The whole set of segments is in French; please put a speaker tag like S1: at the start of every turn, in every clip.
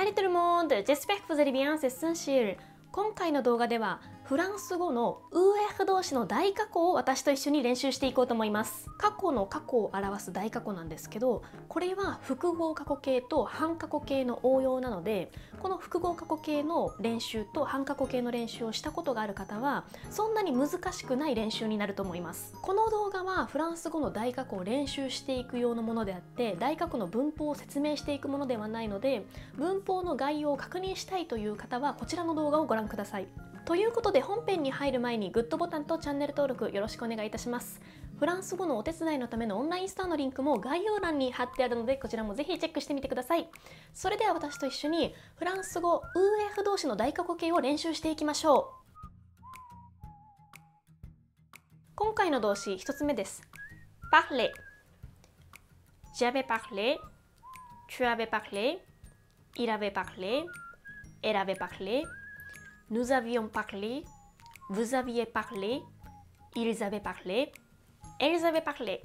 S1: Salut tout le monde! J'espère que vous allez bien, c'est Sunshil。今回の動画ではフランス語のUF 動詞の大過去を私と一緒に練習していこうと思います。過去の過去を表す大過去なんですけど、これは複合過去形と半過去形の応用なので、この複合過去形の練習と半過去形の練習をしたことがある方はそんなに難しくない練習になると思います。この動画はフランス語の大過去を練習していく用のものであって、大過去の文法を説明していくものではないので、文法の概要を確認したいという方はこちらの動画をご覧ください。ということで本編に入る前にグッドボタンとチャンネル登録よろしくお願いいたします。フランス語のお手伝いのためのオンラインストアのリンクも概要欄に貼ってあるので、こちらもぜひチェックしてみてください。それでは私と一緒にフランス語 UF 動詞の大過去形を練習していきましょう。今回の動詞1つ目です。parler。j'avais parlé、tu avais parlé、il avait parlé、elle avait parlé、nous avions parlé、vous aviez parlé、ils avaient parlé、elles avaient parlé。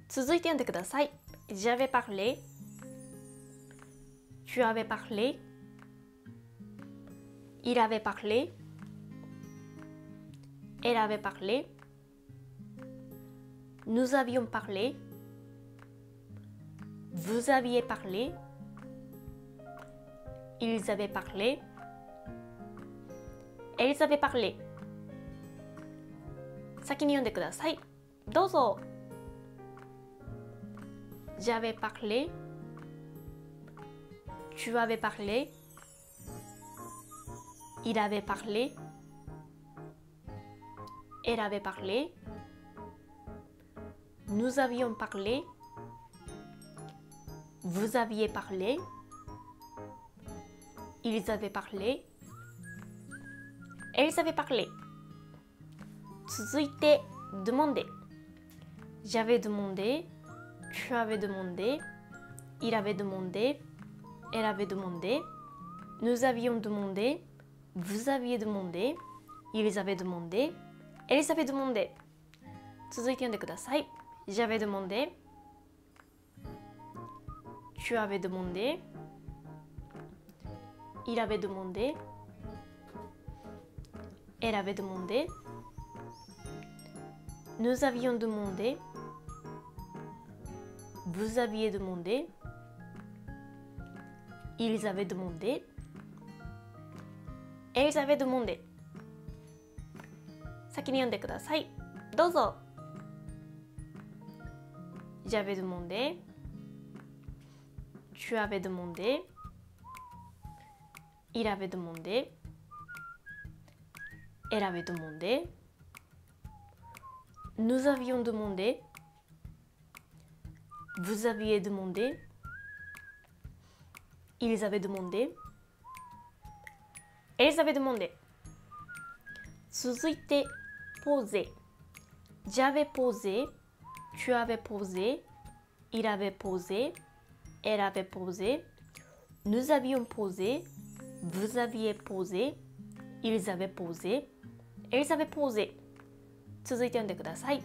S1: 続いて読んでください。j'avais parlé、tu avais parlé、il avait parlé、elle avait parlé、nous avions parlé、vous aviez parlé、ils avaient parlé、elles avaient parlé。先に読んでください。どうぞ。j'avais parlé、tu avais parlé、il avait parlé、elle avait parlé、nous avions parlé、vous aviez parlé、ils avaient parlé、elles avaient parlé。続いてdemander。j'avais demandé、tu avais demandé、il avait demandé、elle avait demandé、nous avions demandé、vous aviez demandé、ils avaient demandé、elles avaient demandé。続いて読んでください。j'avais demandé、tu avais demandé、il avait demandé、elle avait demandé、nous avions demandé、vous aviez demandé、ils avaient demandé、elles avaient demandé。先に読んでください。どうぞ。j'avais demandé、tu avais demandé、il avait demandé、elle avait demandé、nous avions demandé、vous aviez demandé、ils avaient demandé、elles avaient demandé。続いてposer。j'avais posé、tu avais posé、il avait posé、elle avait posé、nous avions posé、vous aviez posé、ils avaient posé、elles avaient posé。続いて読んでください。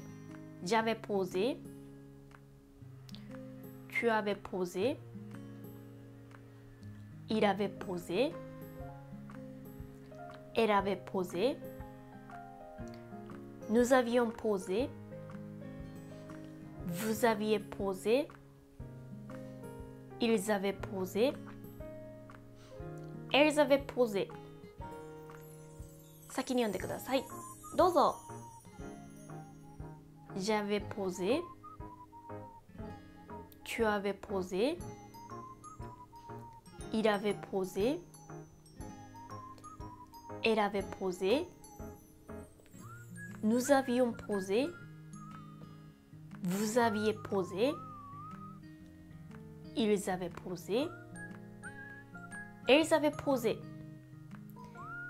S1: j'avais posé、tu avais posé、il avait posé、elle avait posé、nous avions posé、vous aviez posé、ils avaient posé、elles avaient posé。先に読んでください。どうぞ。j'avais posé、tu avais posé、il avait posé、elle avait posé、nous avions posé、vous aviez posé、ils avaient posé、elles avaient posé。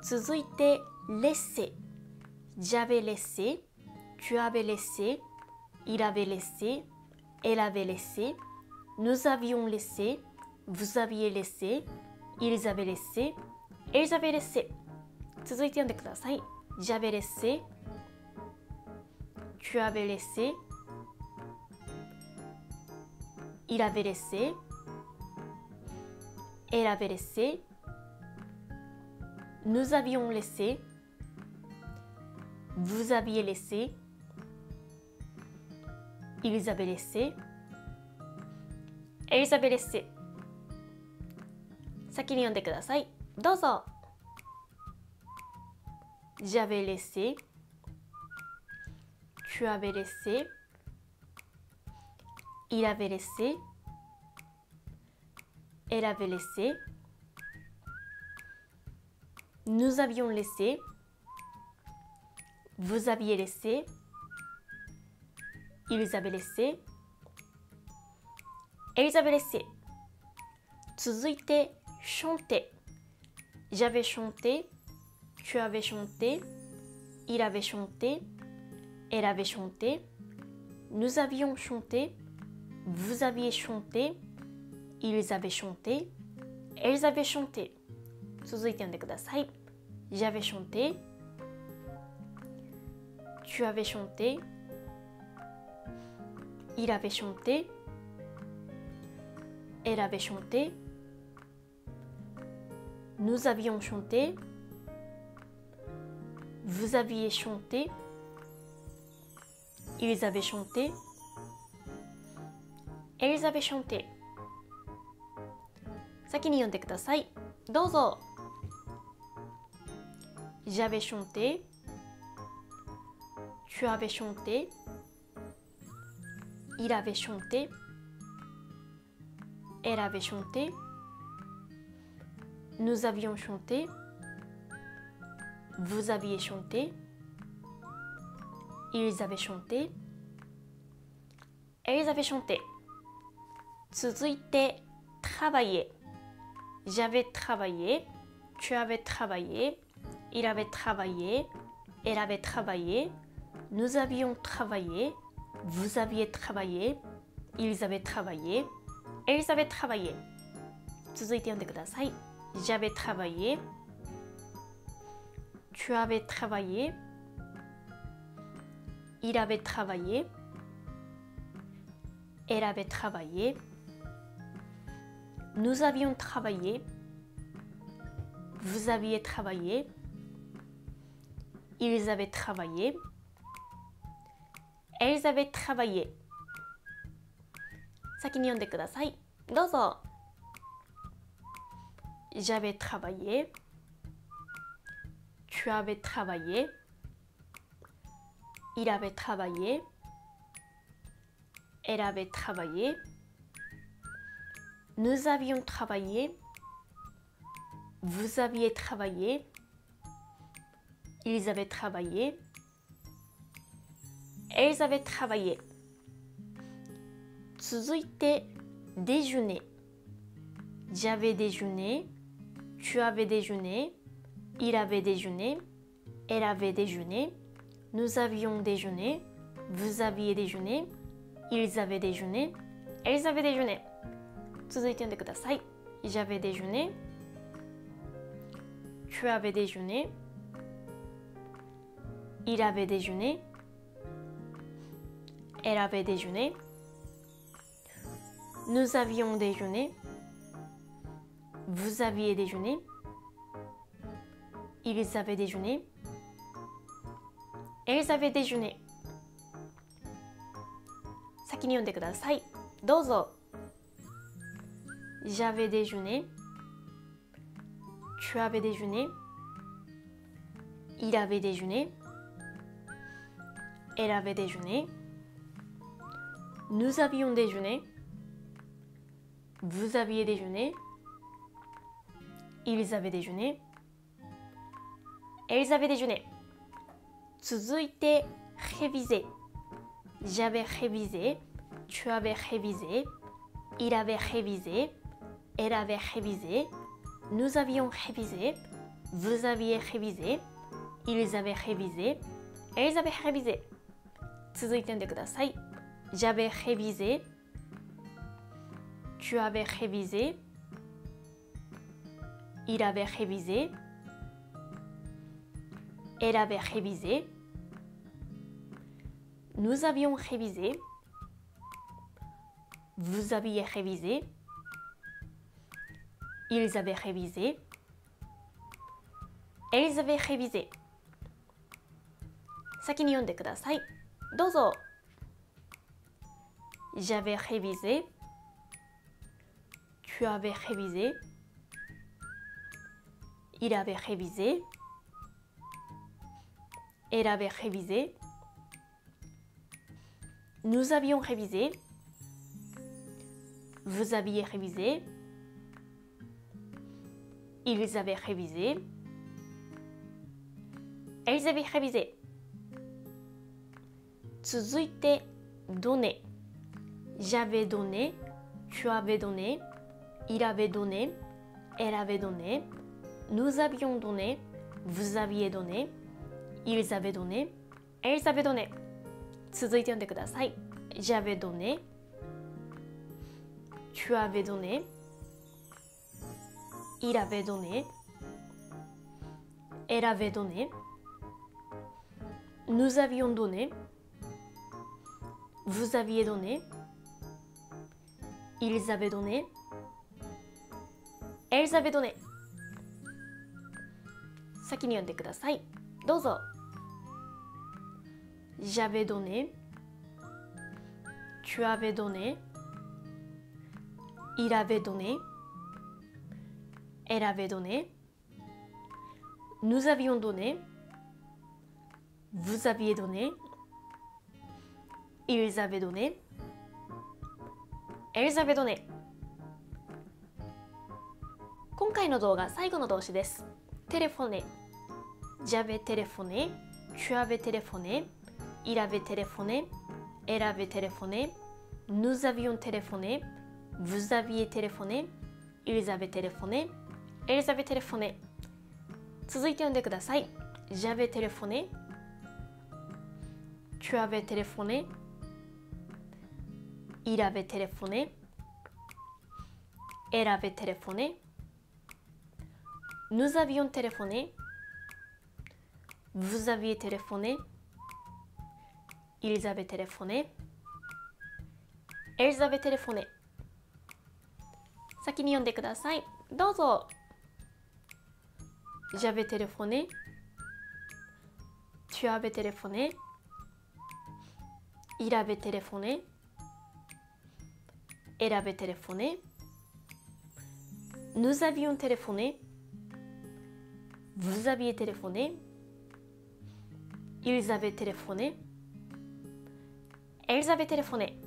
S1: 続いてlaisser。j'avais laissé、tu avais laissé、il avait laissé、elle avait laissé、nous avions laissé、vous aviez laissé、ils avaient laissé、elles avaient laissé。続いて読んでください。j'avais laissé、tu avais laissé、il avait laissé、Elle avait laissé. Nous avions laissé. Vous aviez laissé. Ils avaient laissé. Elles avaient laissé. 先に読んでください。どうぞ。J'avais laissé. Tu avais laissé. Il avait laissé. Elle avait laissé. Nous avions laissé. Vous aviez laissé. Ils avaient laissé. Elles avaient laissé. 続いて chanter. J'avais chanté. Tu avais chanté. Il avait chanté. Elle avait chanté. Nous avions chanté. Vous aviez chanté. Ils avaient chanté. Elles avaient chanté. 続いて読んでください。J'avais chanté. Tu avais chanté. Il avait chanté. Elle avait chanté. Nous avions chanté. Vous aviez chanté. Ils avaient chanté. Elles avaient chanté. 先に読んでください。どうぞ。J'avais chanté. Tu avais chanté. Il avait chanté. Elle avait chanté. Nous avions chanté. Vous aviez chanté. Ils avaient chanté. Elles avaient chanté. 続いて travailler. J'avais travaillé. Tu avais travaillé. Il avait travaillé. Elle avait travaillé. Nous avions travaillé. Vous aviez travaillé. Ils avaient travaillé. Elles avaient travaillé. 続いて読んでください。J'avais travaillé. Tu avais travaillé. Il avait travaillé. Elle avait travaillé. Nous avions travaillé. Vous aviez travaillé. Ils avaient travaillé. Elles avaient travaillé. 先に読んでください。どうぞ。J'avais travaillé. Tu avais travaillé. Il avait travaillé. Elle avait travaillé. Nous avions travaillé. Vous aviez travaillé. Ils avaient travaillé. Elles avaient travaillé. 続いて déjeuner. J'avais déjeuné. Tu avais déjeuné. Il avait déjeuné. Elle avait déjeuné. Nous avions déjeuné. Vous aviez déjeuné. Ils avaient déjeuné. Elles avaient déjeuné. 続いて読んでください。J'avais déjeuné. Tu avais déjeuné. Il avait déjeuné. Elle avait déjeuné. Nous avions déjeuné. Vous aviez déjeuné. Ils avaient déjeuné. Elles avaient déjeuné. 先に読んでください。どうぞ。J'avais déjeuné. Tu avais déjeuné. Il avait déjeuné. Elle avait déjeuné. Nous avions déjeuné. Vous aviez déjeuné. Ils avaient déjeuné. Elles avaient déjeuné. 続いて réviser. J'avais révisé. Tu avais révisé. Il avait révisé. Elle avait révisé. Nous avions révisé. Vous aviez révisé. Ils avaient révisé. Elles avaient révisé. 続いて読んでください。J'avais révisé. Tu avais révisé. Il avait révisé. Elle avait révisé. Nous avions révisé. Vous aviez révisé. Ils avaient révisé. Elles avaient révisé. 先に読んでください。どうぞ。J'avais révisé. Tu avais révisé. Il avait révisé. Elle avait révisé. Nous avions révisé. Vous aviez révisé. Ils avaient révisé. Elles avaient révisé. 続いて、donné. J'avais donné. Tu avais donné. Il avait donné. Elle avait donné. Nous avions donné. Vous aviez donné. Ils avaient donné. Elles avaient donné. 続いて読んでください。J'avais donné. Tu avais donné. Il avait donné. Elle avait donné. Nous avions donné. Vous aviez donné. Ils avaient donné. Elles avaient donné. 先に読んでください。どうぞ。J'avais donné. Tu avais donné. Il avait donné. Elle avait donné. Nous avions donné. Vous aviez donné. Ils avaient donné. Elles avaient donné. 今回の動画最後の動詞です。téléphoner. J'avais téléphoné. Tu avais téléphoné. Il avait téléphoné. Elle avait téléphoné. Nous avions téléphoné. Vous aviez téléphoné. Ils avaient téléphoné. Elles avaient téléphoné. 続いて読んでください。J'avais téléphoné. Tu avais téléphoné. Il avait téléphoné. Elle avait téléphoné. Nous avions téléphoné. Vous aviez téléphoné. Ils avaient téléphoné. Elles avaient téléphoné. 先に読んでください。どうぞ。J'avais téléphoné. Tu avais téléphoné. Il avait téléphoné. Elle avait téléphoné. Nous avions téléphoné. Vous aviez téléphoné. Ils avaient téléphoné. Elles avaient téléphoné.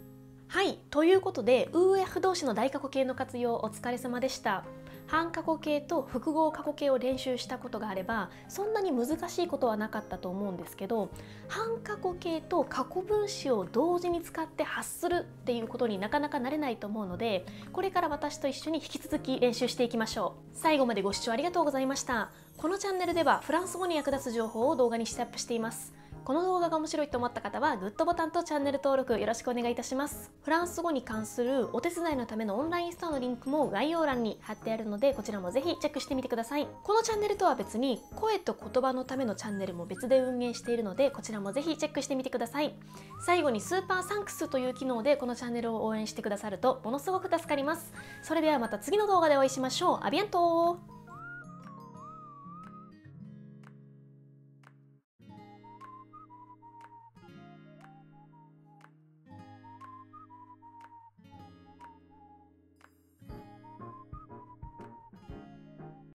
S1: はい、ということで UF 動詞の大過去形の活用お疲れ様でした。半過去形と複合過去形を練習したことがあればそんなに難しいことはなかったと思うんですけど、半過去形と過去分詞を同時に使って発するっていうことになかなか慣れないと思うので、これから私と一緒に引き続き練習していきましょう。最後までご視聴ありがとうございました。このチャンネルではフランス語に役立つ情報を動画にしてアップしています。この動画が面白いと思った方はグッドボタンとチャンネル登録よろしくお願いいたします。フランス語に関するお手伝いのためのオンラインストアのリンクも概要欄に貼ってあるので、こちらもぜひチェックしてみてください。このチャンネルとは別に声と言葉のためのチャンネルも別で運営しているので、こちらもぜひチェックしてみてください。最後にスーパーサンクスという機能でこのチャンネルを応援してくださるとものすごく助かります。それではまた次の動画でお会いしましょう。アビアントー。